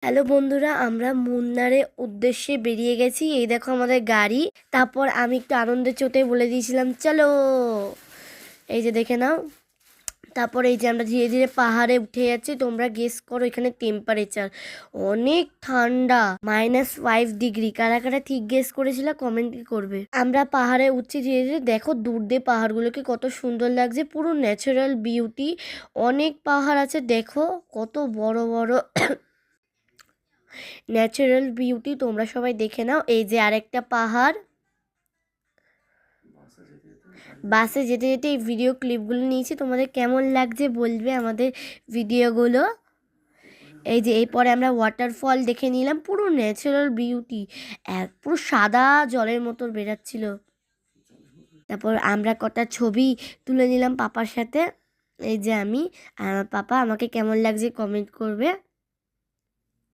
Hello বন্ধুরা, আমরা মুন্নারের উদ্দেশ্যে বেরিয়ে গেছি। এই দেখো আমাদের গাড়ি। তারপর আমি একটু আনন্দের চোটে বলে দিয়েছিলাম চলো, এই যে দেখে নাও। তারপর এই যে আমরা ধীরে ধীরে পাহাড়ে উঠে যাচ্ছি। তোমরা গেস করো এখানে টেম্পারেচার অনেক ঠান্ডা, -5 ডিগ্রি। কারা কারা ঠিক গেস করেছিল কমেন্ট করবে। আমরা পাহাড়ে উঠছি ধীরে ধীরে। দেখো দূর দিয়ে পাহাড়গুলোকে কত সুন্দর লাগছে, পুরো ন্যাচারাল বিউটি। অনেক পাহাড় আছে, দেখো কত বড় বড় ন্যাচারাল বিউটি। তোমরা সবাই দেখে নাও। এই যে আরেকটা পাহাড়। বাসে যেতে যেতে এই ভিডিও ক্লিপগুলো নিয়েছি। তোমাদের কেমন লাগছে বলবে আমাদের ভিডিওগুলো। এই যে এরপরে আমরা ওয়াটারফল দেখে নিলাম, পুরো ন্যাচারাল বিউটি, পুরো সাদা জলের মতো বেরাচ্ছিল। তারপর আমরা কটা ছবি তুলে নিলাম পাপার সাথে। এই যে আমি আর আমার পাপা। আমাকে কেমন লাগছে কমেন্ট করবে।